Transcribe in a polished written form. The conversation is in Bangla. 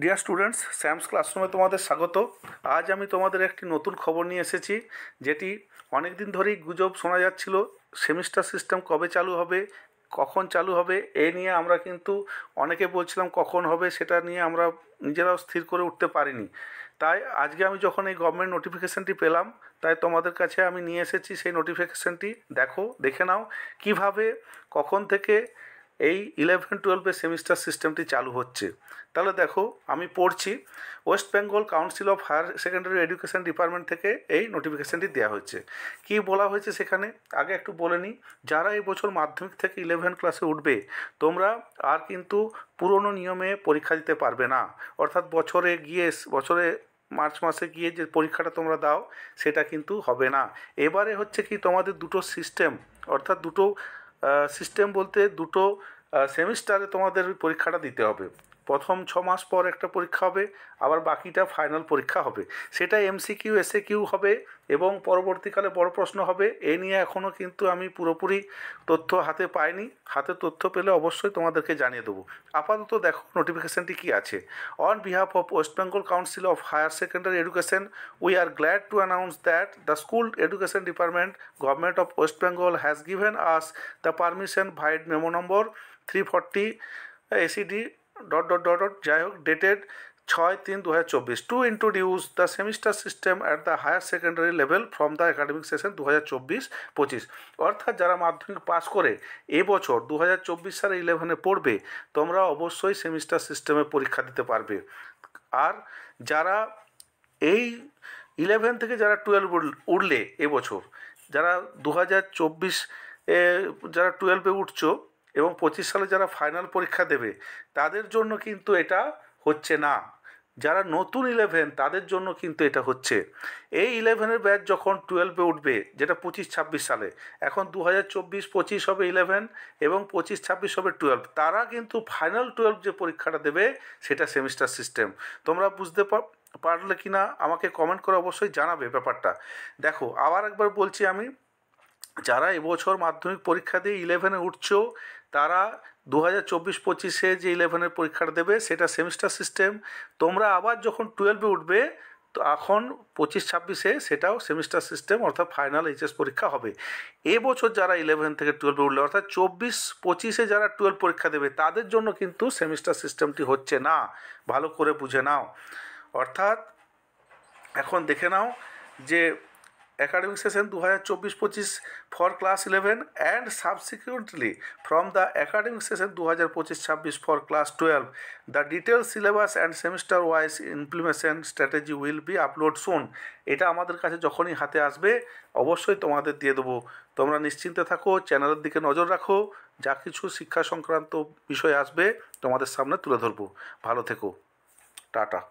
ডিয়ার স্টুডেন্টস, স্যামস ক্লাসরুমে তোমাদের স্বাগত। আজ আমি তোমাদের একটি নতুন খবর নিয়ে এসেছি, যেটি অনেক দিন ধরেই গুজব শোনা যাচ্ছিল। সেমিস্টার সিস্টেম কবে চালু হবে, কখন চালু হবে, এ নিয়ে আমরা কিন্তু অনেকে বলছিলাম কখন হবে, সেটা নিয়ে আমরা নিজেরাও স্থির করে উঠতে পারিনি। তাই আজকে আমি যখন এই গভর্নমেন্ট নোটিফিকেশানটি পেলাম, তাই তোমাদের কাছে আমি নিয়ে এসেছি সেই নোটিফিকেশানটি। দেখে নাও কিভাবে, কখন থেকে এই 11-12 সেমিস্টার সিস্টেমটি চালু হচ্ছে। তাহলে দেখো, আমি পড়ছি। West Bengal Council of Higher Secondary Education department থেকে এই নোটিফিকেশানটি দেওয়া হয়েছে। কি বলা হয়েছে সেখানে আগে একটু বলে নিই। যারা এই বছর মাধ্যমিক থেকে 11 ক্লাসে উঠবে, তোমরা আর কিন্তু পুরনো নিয়মে পরীক্ষা দিতে পারবে না। অর্থাৎ বছরে মার্চ মাসে গিয়ে যে পরীক্ষাটা তোমরা দাও, সেটা কিন্তু হবে না। এবারে হচ্ছে কি, তোমাদের দুটো সিস্টেম, অর্থাৎ দুটো সিস্টেম বলতে দুটো সেমিস্টারে তোমাদের পরীক্ষাটা দিতে হবে। প্রথম 6 মাস পর একটা পরীক্ষা হবে, আবার বাকিটা ফাইনাল পরীক্ষা হবে। সেটা MCQ SAQ হবে এবং পরবর্তীকালে বড় প্রশ্ন হবে। এ নিয়ে এখনও কিন্তু আমি পুরোপুরি তথ্য হাতে পাইনি। হাতে তথ্য পেলে অবশ্যই তোমাদেরকে জানিয়ে দেবো। আপাতত দেখো নোটিফিকেশানটি কি আছে। On behalf of West Bengal Council of Higher Secondary Education, we are glad to announce that the School Education Department, Government of West Bengal, has given us the permission via memo number 340 ACD ... যাই হোক, dated 6/3/2024 to introduce the semester system at the higher secondary level from the academic session 2024-25। অর্থাৎ যারা মাধ্যমিক পাস করে এবছর 2024 সালে 11-এ পড়বে, তোমরা অবশ্যই সেমিস্টার সিস্টেমে পরীক্ষা দিতে পারবে। আর যারা এই 11 থেকে যারা 12 উঠলে এবছর, যারা 2024 যারা 12-এ উঠছো এবং 25 সালে যারা ফাইনাল পরীক্ষা দেবে, তাদের জন্য কিন্তু এটা হচ্ছে না। যারা নতুন 11, তাদের জন্য কিন্তু এটা হচ্ছে। এই 11-এর ব্যাচ যখন 12-এ উঠবে, যেটা 25-26 সালে, এখন 2024-25 হবে 11 এবং 25-26 হবে 12, তারা কিন্তু ফাইনাল 12 যে পরীক্ষাটা দেবে, সেটা সেমিস্টার সিস্টেম। তোমরা বুঝতে পারলে কি না আমাকে কমেন্ট করে অবশ্যই জানাবে ব্যাপারটা। দেখো, আবার একবার বলছি আমি, যারা এবছর মাধ্যমিক পরীক্ষা দিয়ে 11-এ উঠছো, তারা 2024-25-এ যে 11-এর পরীক্ষাটা দেবে, সেটা সেমিস্টার সিস্টেম। তোমরা আবার যখন 12-এ উঠবে, তো এখন 25-26-এ সেটাও সেমিস্টার সিস্টেম, অর্থাৎ ফাইনাল HS পরীক্ষা হবে। এবছর যারা 11 থেকে 12-এ উঠলে, অর্থাৎ 24-25-এ যারা 12 পরীক্ষা দেবে, তাদের জন্য কিন্তু সেমিস্টার সিস্টেমটি হচ্ছে না। ভালো করে বুঝে নাও। অর্থাৎ এখন দেখে নাও যে academic session 2024-25 for class 11 and subsequently from the academic session 2025-26 for class 12, the detailed syllabus and semester wise implementation strategy will be upload soon। এটা আমাদের কাছে যখনই হাতে আসবে, অবশ্যই তোমাদের দিয়ে দেবো। তোমরা নিশ্চিন্তে থাকো, চ্যানেলের দিকে নজর রাখো। যা কিছু শিক্ষা সংক্রান্ত বিষয় আসবে, তোমাদের সামনে তুলে ধরবো। ভালো থেকো। টাটা।